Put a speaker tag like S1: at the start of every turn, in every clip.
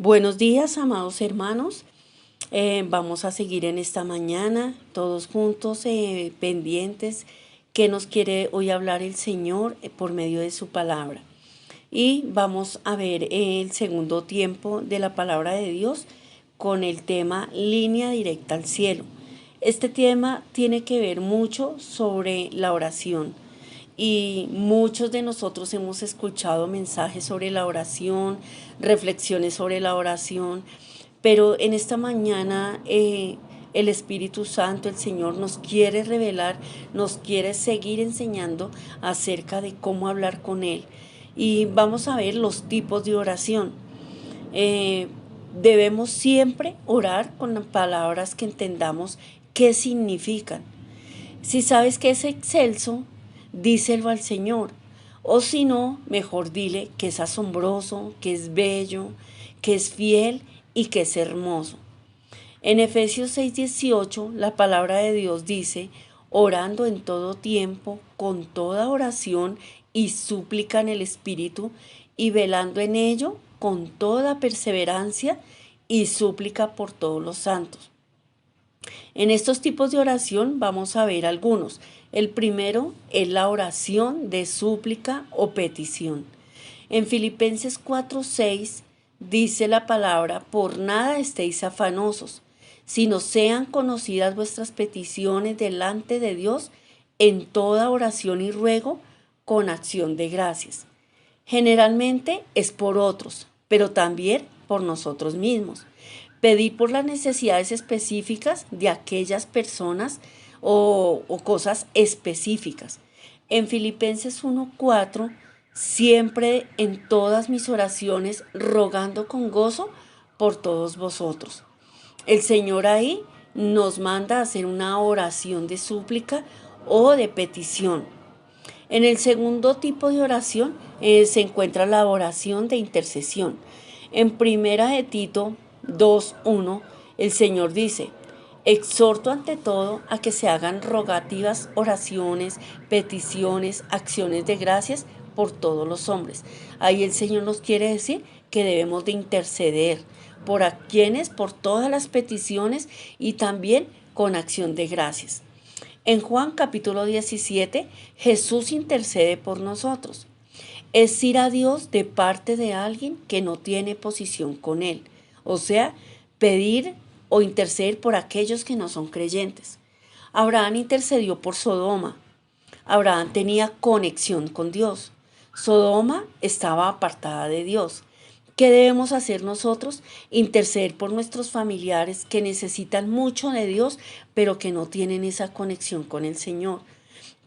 S1: Buenos días, amados hermanos. Vamos a seguir en esta mañana, todos juntos, pendientes, que nos quiere hoy hablar el Señor por medio de su palabra. Y vamos a ver el segundo tiempo de la palabra de Dios con el tema Línea Directa al Cielo. Este tema tiene que ver mucho sobre la oración. Y muchos de nosotros hemos escuchado mensajes sobre la oración, reflexiones sobre la oración, pero en esta mañana el Espíritu Santo, el Señor, nos quiere revelar, nos quiere seguir enseñando acerca de cómo hablar con Él. Y vamos a ver los tipos de oración. Debemos siempre orar con las palabras que entendamos qué significan. Si sabes que es excelso, díselo al Señor. O si no, mejor dile que es asombroso, que es bello, que es fiel y que es hermoso. En Efesios 6:18, la palabra de Dios dice, orando en todo tiempo, con toda oración y súplica en el Espíritu, y velando en ello con toda perseverancia y súplica por todos los santos. En estos tipos de oración vamos a ver algunos. El primero es la oración de súplica o petición. En Filipenses 4:6 dice la palabra, por nada estéis afanosos, sino sean conocidas vuestras peticiones delante de Dios en toda oración y ruego con acción de gracias. Generalmente es por otros, pero también por nosotros mismos. Pedir por las necesidades específicas de aquellas personas o cosas específicas. En Filipenses 1:4, siempre en todas mis oraciones rogando con gozo por todos vosotros. El Señor ahí nos manda a hacer una oración de súplica o de petición. En el segundo tipo de oración se encuentra la oración de intercesión. En primera de Tito 2:1, el Señor dice, exhorto ante todo a que se hagan rogativas, oraciones, peticiones, acciones de gracias por todos los hombres. Ahí el Señor nos quiere decir que debemos de interceder por a quienes, por todas las peticiones y también con acción de gracias. En Juan capítulo 17, Jesús intercede por nosotros. Es ir a Dios de parte de alguien que no tiene posición con Él. O sea, pedir o interceder por aquellos que no son creyentes. Abraham intercedió por Sodoma. Abraham tenía conexión con Dios. Sodoma estaba apartada de Dios. ¿Qué debemos hacer nosotros? Interceder por nuestros familiares que necesitan mucho de Dios, pero que no tienen esa conexión con el Señor.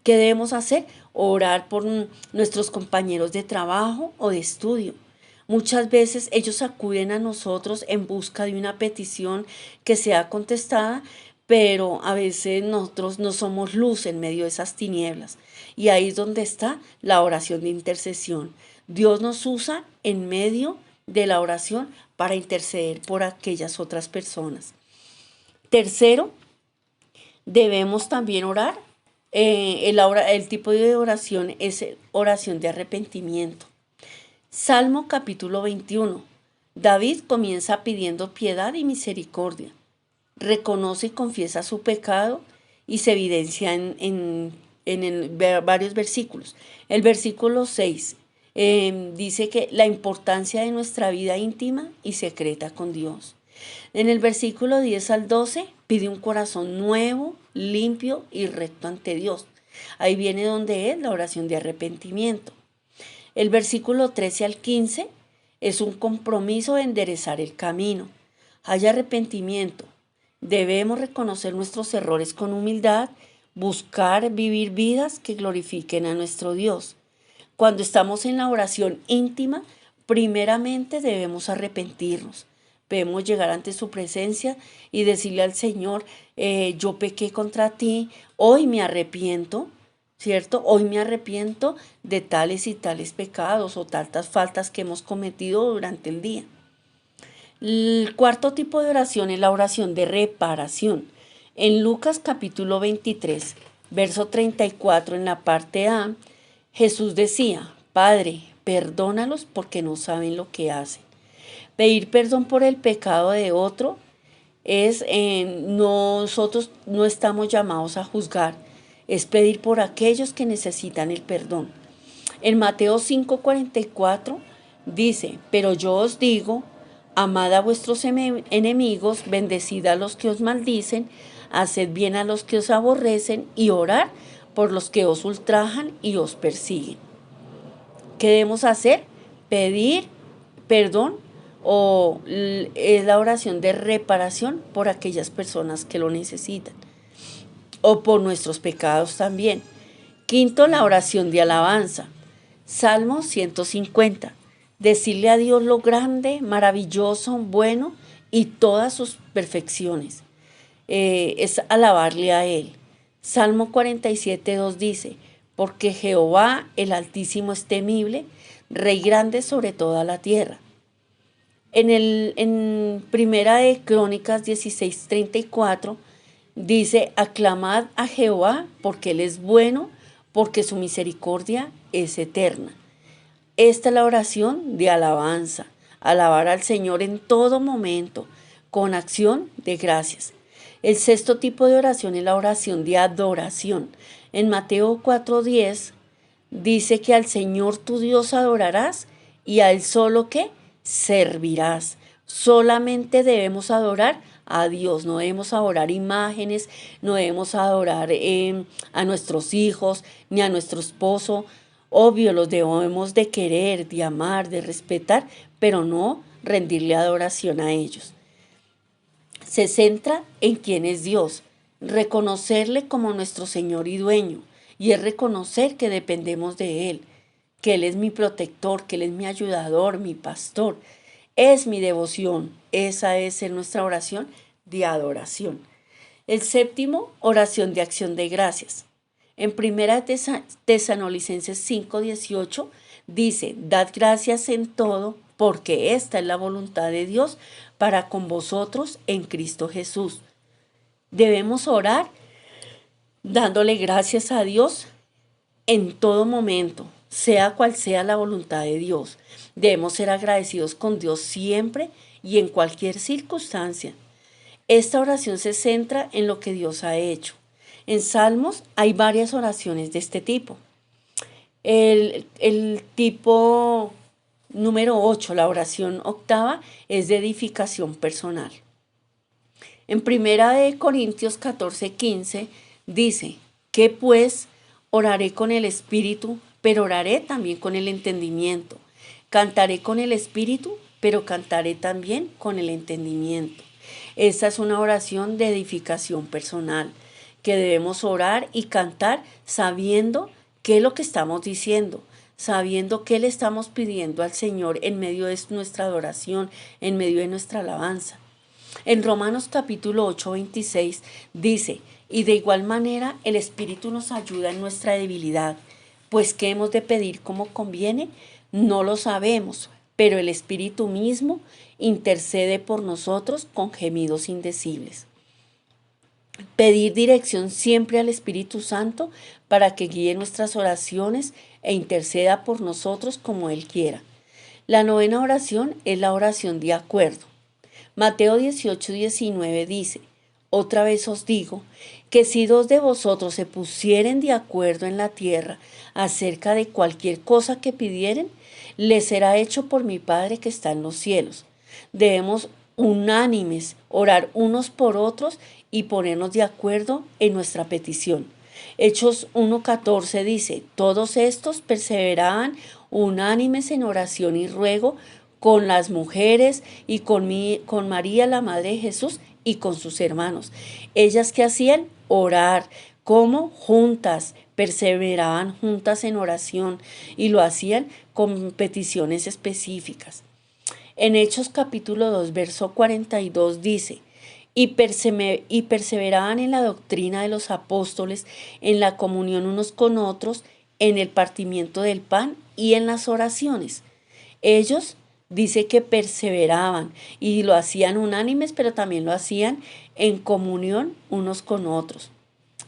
S1: ¿Qué debemos hacer? Orar por nuestros compañeros de trabajo o de estudio. Muchas veces ellos acuden a nosotros en busca de una petición que sea contestada, pero a veces nosotros no somos luz en medio de esas tinieblas. Y ahí es donde está la oración de intercesión. Dios nos usa en medio de la oración para interceder por aquellas otras personas. Tercero, debemos también orar. El tipo de oración es oración de arrepentimiento. Salmo capítulo 21. David comienza pidiendo piedad y misericordia. Reconoce y confiesa su pecado y se evidencia en varios versículos. El versículo 6 dice que la importancia de nuestra vida íntima y secreta con Dios. En el versículo 10 al 12 pide un corazón nuevo, limpio y recto ante Dios. Ahí viene donde es la oración de arrepentimiento. El versículo 13 al 15 es un compromiso de enderezar el camino. Hay arrepentimiento. Debemos reconocer nuestros errores con humildad, buscar vivir vidas que glorifiquen a nuestro Dios. Cuando estamos en la oración íntima, primeramente debemos arrepentirnos. Debemos llegar ante su presencia y decirle al Señor, yo pequé contra ti, hoy me arrepiento, ¿cierto? Hoy me arrepiento de tales y tales pecados o tantas faltas que hemos cometido durante el día. El cuarto tipo de oración es la oración de reparación. En Lucas capítulo 23, verso 34, en la parte A, Jesús decía, Padre, perdónalos porque no saben lo que hacen. Pedir perdón por el pecado de otro es, nosotros no estamos llamados a juzgar, es pedir por aquellos que necesitan el perdón. En Mateo 5:44 dice, pero yo os digo, amad a vuestros enemigos, bendecid a los que os maldicen, haced bien a los que os aborrecen y orad por los que os ultrajan y os persiguen. ¿Qué debemos hacer? Pedir perdón o es la oración de reparación por aquellas personas que lo necesitan o por nuestros pecados también. Quinto, la oración de alabanza. Salmo 150. Decirle a Dios lo grande, maravilloso, bueno y todas sus perfecciones. Es alabarle a Él. Salmo 47:2 dice, porque Jehová el Altísimo es temible, Rey grande sobre toda la tierra. En Primera de Crónicas 16:34 dice, aclamad a Jehová porque Él es bueno, porque su misericordia es eterna. Esta es la oración de alabanza, alabar al Señor en todo momento, con acción de gracias. El sexto tipo de oración es la oración de adoración. En Mateo 4:10 dice que al Señor tu Dios adorarás y a Él solo que servirás. Solamente debemos adorar a Dios, no debemos adorar imágenes, no debemos adorar a nuestros hijos ni a nuestro esposo. Obvio, los debemos de querer, de amar, de respetar, pero no rendirle adoración a ellos. Se centra en quién es Dios, reconocerle como nuestro Señor y dueño, y es reconocer que dependemos de Él, que Él es mi protector, que Él es mi ayudador, mi pastor. Es mi devoción. Esa es nuestra oración de adoración. El séptimo, oración de acción de gracias. En 1 Tesalonicenses 5:18 dice, dad gracias en todo, porque esta es la voluntad de Dios para con vosotros en Cristo Jesús. Debemos orar dándole gracias a Dios en todo momento, sea cual sea la voluntad de Dios. Debemos ser agradecidos con Dios siempre y en cualquier circunstancia. Esta oración se centra en lo que Dios ha hecho. En Salmos hay varias oraciones de este tipo. El tipo número 8, la oración octava, es de edificación personal. En 1 Corintios 14:15 dice, que pues oraré con el espíritu, pero oraré también con el entendimiento. Cantaré con el espíritu, pero cantaré también con el entendimiento. Esta es una oración de edificación personal, que debemos orar y cantar sabiendo qué es lo que estamos diciendo, sabiendo qué le estamos pidiendo al Señor en medio de nuestra adoración, en medio de nuestra alabanza. En Romanos capítulo 8:26 dice, y de igual manera el Espíritu nos ayuda en nuestra debilidad, pues ¿qué hemos de pedir como conviene? No lo sabemos, pero el Espíritu mismo intercede por nosotros con gemidos indecibles. Pedir dirección siempre al Espíritu Santo para que guíe nuestras oraciones e interceda por nosotros como Él quiera. La novena oración es la oración de acuerdo. Mateo 18:19 dice, otra vez os digo, que si dos de vosotros se pusieren de acuerdo en la tierra acerca de cualquier cosa que pidieren, les será hecho por mi Padre que está en los cielos. Debemos unánimes orar unos por otros y ponernos de acuerdo en nuestra petición. Hechos 1:14 dice, todos estos perseveraban unánimes en oración y ruego con las mujeres y con María, la madre de Jesús, y con sus hermanos. Ellas que hacían orar, como juntas, perseveraban juntas en oración y lo hacían con peticiones específicas. En Hechos capítulo 2, verso 42 dice, y perseveraban en la doctrina de los apóstoles, en la comunión unos con otros, en el partimiento del pan y en las oraciones. Ellos dice que perseveraban y lo hacían unánimes, pero también lo hacían en comunión unos con otros.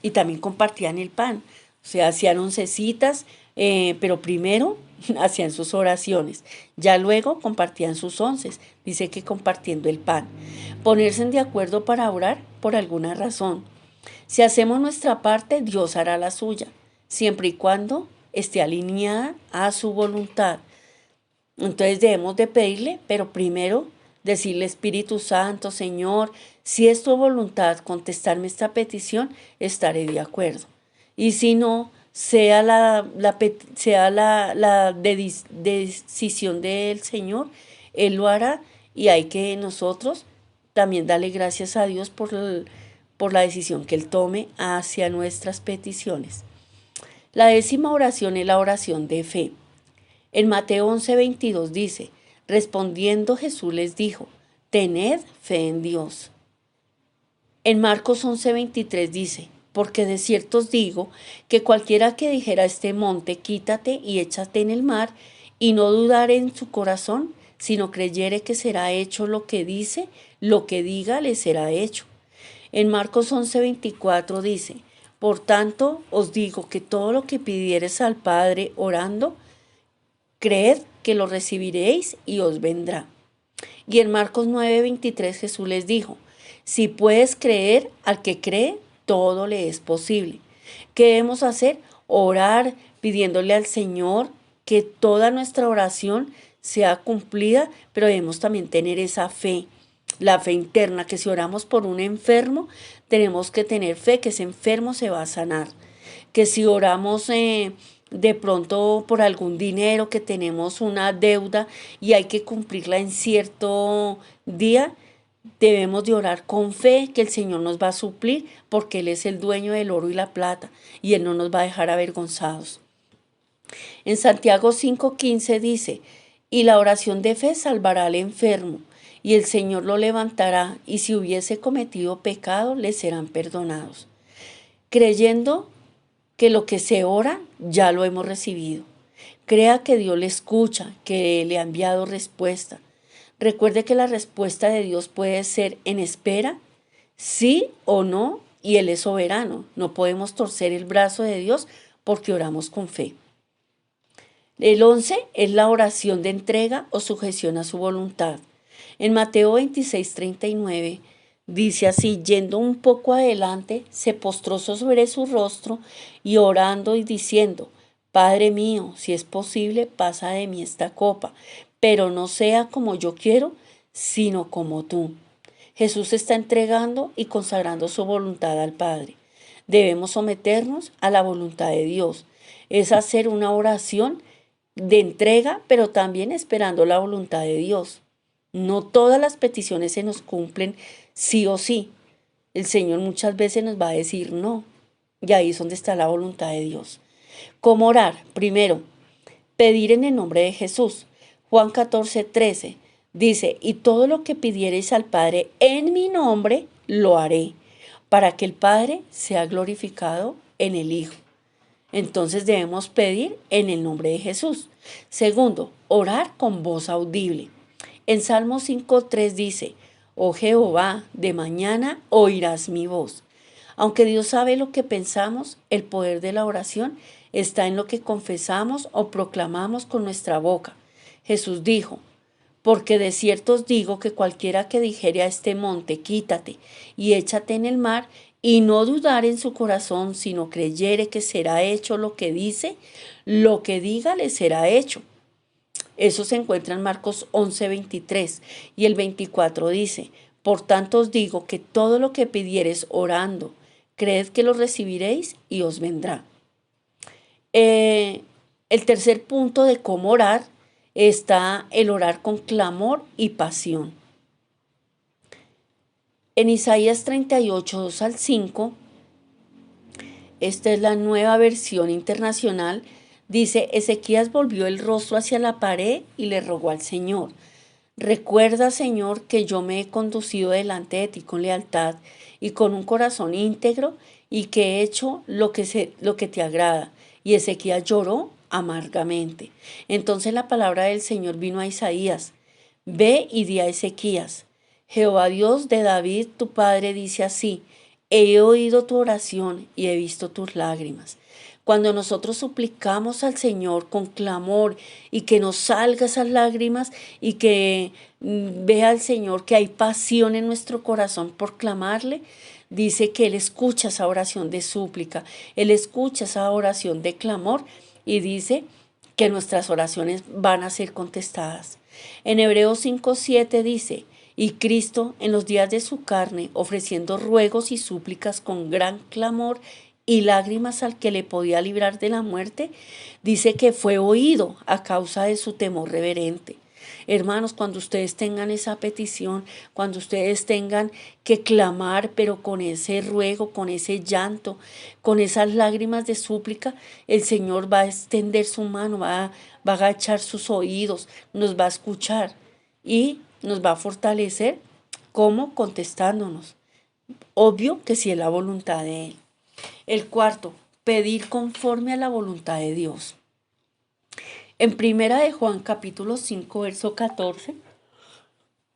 S1: Y también compartían el pan. O sea, hacían oncecitas, pero primero hacían sus oraciones. Ya luego compartían sus onces, dice que compartiendo el pan. Ponerse de acuerdo para orar por alguna razón. Si hacemos nuestra parte, Dios hará la suya, siempre y cuando esté alineada a su voluntad. Entonces debemos de pedirle, pero primero decirle: Espíritu Santo, Señor, si es tu voluntad contestarme esta petición, estaré de acuerdo. Y si no, sea la decisión del Señor, Él lo hará, y hay que nosotros también darle gracias a Dios por la decisión que Él tome hacia nuestras peticiones. La 10ª oración es la oración de fe. En Mateo 11:22 dice: respondiendo Jesús les dijo: tened fe en Dios. En Marcos 11:23 dice: porque de cierto os digo que cualquiera que dijera a este monte: quítate y échate en el mar, y no dudare en su corazón, sino creyere que será hecho lo que dice, lo que diga le será hecho. En Marcos 11:24 dice: por tanto os digo que todo lo que pidiereis al Padre orando, creed que lo recibiréis y os vendrá. Y en Marcos 9:23 Jesús les dijo: si puedes creer, al que cree, todo le es posible. ¿Qué debemos hacer? Orar pidiéndole al Señor que toda nuestra oración sea cumplida, pero debemos también tener esa fe, la fe interna, que si oramos por un enfermo, tenemos que tener fe que ese enfermo se va a sanar. Que si oramos de pronto por algún dinero, que tenemos una deuda y hay que cumplirla en cierto día, debemos de orar con fe que el Señor nos va a suplir, porque Él es el dueño del oro y la plata y Él no nos va a dejar avergonzados. En Santiago 5:15 dice: y la oración de fe salvará al enfermo, y el Señor lo levantará, y si hubiese cometido pecado, le serán perdonados. Creyendo que lo que se ora ya lo hemos recibido. Crea que Dios le escucha, que le ha enviado respuesta. Recuerde que la respuesta de Dios puede ser en espera, sí o no, y Él es soberano. No podemos torcer el brazo de Dios porque oramos con fe. El 11 es la oración de entrega o sujeción a su voluntad. En Mateo 26:39 dice así: yendo un poco adelante, se postró sobre su rostro y orando y diciendo: Padre mío, si es posible, pasa de mí esta copa, pero no sea como yo quiero, sino como tú. Jesús está entregando y consagrando su voluntad al Padre. Debemos someternos a la voluntad de Dios. Es hacer una oración de entrega, pero también esperando la voluntad de Dios. No todas las peticiones se nos cumplen sí o sí. El Señor muchas veces nos va a decir no. Y ahí es donde está la voluntad de Dios. ¿Cómo orar? Primero, pedir en el nombre de Jesús. Juan 14:13 dice: y todo lo que pidiereis al Padre en mi nombre, lo haré, para que el Padre sea glorificado en el Hijo. Entonces debemos pedir en el nombre de Jesús. Segundo, orar con voz audible. En Salmo 5:3 dice: oh Jehová, de mañana oirás mi voz. Aunque Dios sabe lo que pensamos, el poder de la oración está en lo que confesamos o proclamamos con nuestra boca. Jesús dijo: porque de cierto os digo que cualquiera que dijere a este monte: quítate y échate en el mar, y no dudar en su corazón, sino creyere que será hecho lo que dice, lo que diga le será hecho. Eso se encuentra en Marcos 11:23, y el 24 dice: por tanto os digo que todo lo que pidiereis orando, creed que lo recibiréis y os vendrá. El tercer punto de cómo orar está el orar con clamor y pasión. En Isaías 38:2-5, esta es la Nueva Versión Internacional, dice: Ezequías volvió el rostro hacia la pared y le rogó al Señor: recuerda, Señor, que yo me he conducido delante de ti con lealtad y con un corazón íntegro, y que he hecho lo que te agrada. Y Ezequías lloró amargamente. Entonces la palabra del Señor vino a Isaías: ve y di a Ezequías: Jehová Dios de David tu padre dice así: he oído tu oración y he visto tus lágrimas. Cuando nosotros suplicamos al Señor con clamor y que nos salga esas lágrimas y que vea al Señor que hay pasión en nuestro corazón por clamarle, dice que Él escucha esa oración de súplica, Él escucha esa oración de clamor y dice que nuestras oraciones van a ser contestadas. En Hebreos 5:7 dice, y Cristo en los días de su carne, ofreciendo ruegos y súplicas con gran clamor y lágrimas al que le podía librar de la muerte, dice que fue oído a causa de su temor reverente. Hermanos, cuando ustedes tengan esa petición, cuando ustedes tengan que clamar, pero con ese ruego, con ese llanto, con esas lágrimas de súplica, el Señor va a extender su mano, va a agachar sus oídos, nos va a escuchar y nos va a fortalecer. ¿Cómo? Contestándonos. Obvio que si es la voluntad de Él. El cuarto, pedir conforme a la voluntad de Dios. En primera de Juan capítulo 5, verso 14,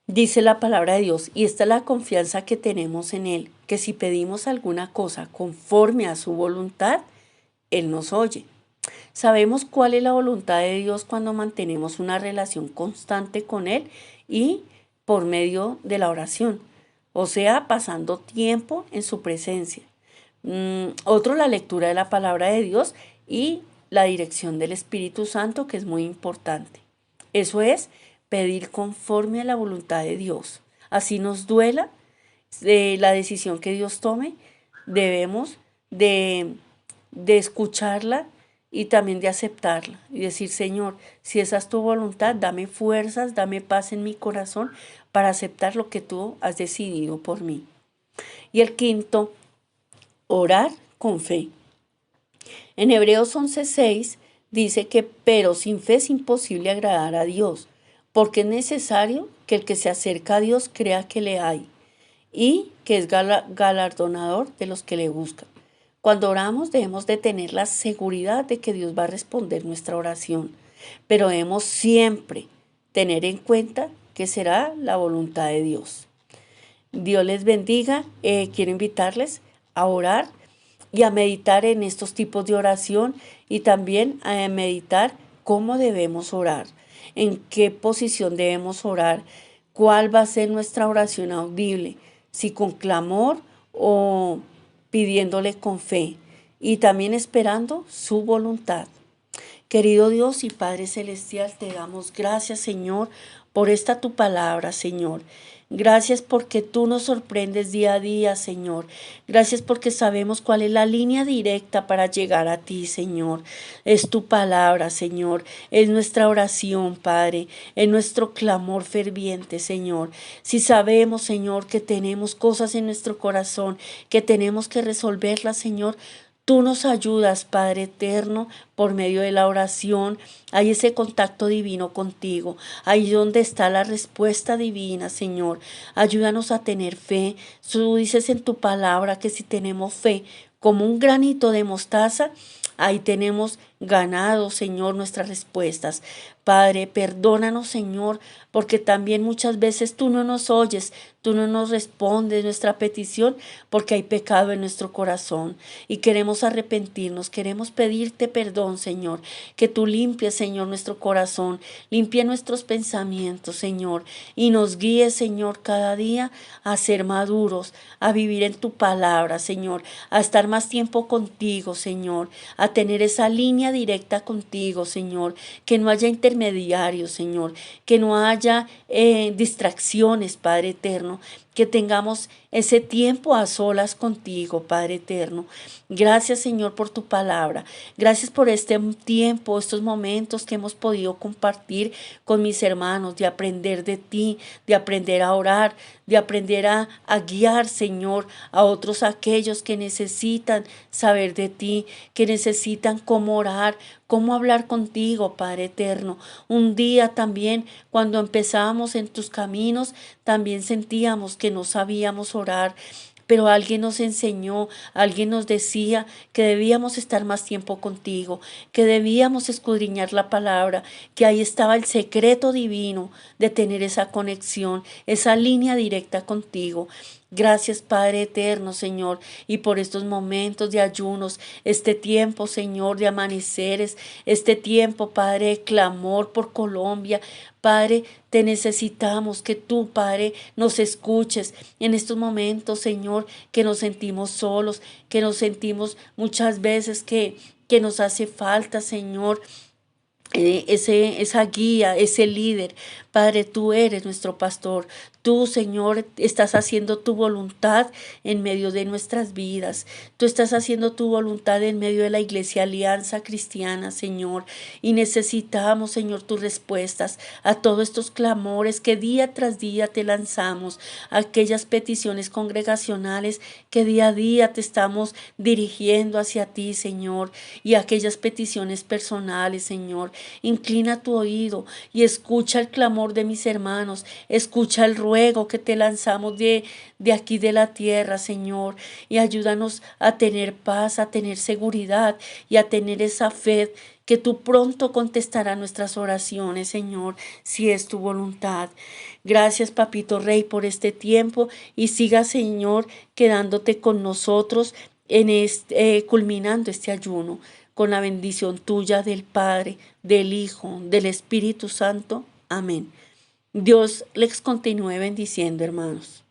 S1: dice la palabra de Dios, y esta es la confianza que tenemos en Él, que si pedimos alguna cosa conforme a su voluntad, Él nos oye. Sabemos cuál es la voluntad de Dios cuando mantenemos una relación constante con Él y por medio de la oración, o sea, pasando tiempo en su presencia. Otro, la lectura de la palabra de Dios y la dirección del Espíritu Santo, que es muy importante. Eso es pedir conforme a la voluntad de Dios. Así nos duela la decisión que Dios tome, debemos de escucharla y también de aceptarla y decir, Señor, si esa es tu voluntad, dame fuerzas, dame paz en mi corazón para aceptar lo que tú has decidido por mí. Y el quinto, orar con fe. En Hebreos 11:6 dice que, pero sin fe es imposible agradar a Dios, porque es necesario que el que se acerca a Dios crea que le hay y que es galardonador de los que le buscan. Cuando oramos debemos de tener la seguridad de que Dios va a responder nuestra oración, pero debemos siempre tener en cuenta que será la voluntad de Dios. Dios les bendiga. Quiero invitarles a orar y a meditar en estos tipos de oración y también a meditar cómo debemos orar, en qué posición debemos orar, cuál va a ser nuestra oración audible, si con clamor o pidiéndole con fe y también esperando su voluntad. Querido Dios y Padre Celestial, te damos gracias, Señor, por esta tu palabra, Señor. Gracias porque tú nos sorprendes día a día, Señor. Gracias porque sabemos cuál es la línea directa para llegar a ti, Señor. Es tu palabra, Señor. Es nuestra oración, Padre. Es nuestro clamor ferviente, Señor. Si sabemos, Señor, que tenemos cosas en nuestro corazón, que tenemos que resolverlas, Señor, tú nos ayudas, Padre eterno, por medio de la oración. Hay ese contacto divino contigo. Ahí donde está la respuesta divina, Señor. Ayúdanos a tener fe. Tú dices en tu palabra que si tenemos fe como un granito de mostaza, ahí tenemos ganado, Señor, nuestras respuestas. Padre, perdónanos, Señor, porque también muchas veces tú no nos oyes, tú no nos respondes nuestra petición porque hay pecado en nuestro corazón y queremos arrepentirnos, queremos pedirte perdón, Señor, que tú limpies, Señor, nuestro corazón, limpie nuestros pensamientos, Señor, y nos guíes, Señor, cada día a ser maduros, a vivir en tu palabra, Señor, a estar más tiempo contigo, Señor, a tener esa línea directa contigo, Señor, que no haya intermediarios, Señor, que no haya distracciones, Padre eterno, que tengamos ese tiempo a solas contigo, Padre eterno. Gracias, Señor, por tu palabra. Gracias por este tiempo, estos momentos que hemos podido compartir con mis hermanos, de aprender de ti, de aprender a orar, de aprender a guiar, Señor, a otros aquellos que necesitan saber de ti, que necesitan cómo orar, cómo hablar contigo, Padre eterno. Un día también, cuando empezábamos en tus caminos, también sentíamos que no sabíamos orar, pero alguien nos enseñó, alguien nos decía que debíamos estar más tiempo contigo, que debíamos escudriñar la palabra, que ahí estaba el secreto divino de tener esa conexión, esa línea directa contigo. Gracias, Padre eterno, Señor, y por estos momentos de ayunos, este tiempo, Señor, de amaneceres, este tiempo, Padre, de clamor por Colombia. Padre, te necesitamos que tú, Padre, nos escuches en estos momentos, Señor, que nos sentimos solos, que nos sentimos muchas veces que nos hace falta, Señor, esa guía, ese líder. Padre, tú eres nuestro pastor. Tú, Señor, estás haciendo tu voluntad en medio de nuestras vidas. Tú estás haciendo tu voluntad en medio de la Iglesia Alianza Cristiana, Señor. Y necesitamos, Señor, tus respuestas a todos estos clamores que día tras día te lanzamos, a aquellas peticiones congregacionales que día a día te estamos dirigiendo hacia ti, Señor, y aquellas peticiones personales, Señor. Inclina tu oído y escucha el clamor de mis hermanos, escucha el ruego que te lanzamos de aquí de la tierra, Señor, y ayúdanos a tener paz, a tener seguridad y a tener esa fe que tú pronto contestarás nuestras oraciones, Señor, si es tu voluntad. Gracias, Papito Rey, por este tiempo y siga, Señor, quedándote con nosotros en culminando este ayuno con la bendición tuya del Padre, del Hijo, del Espíritu Santo. Amén. Dios les continúe bendiciendo, hermanos.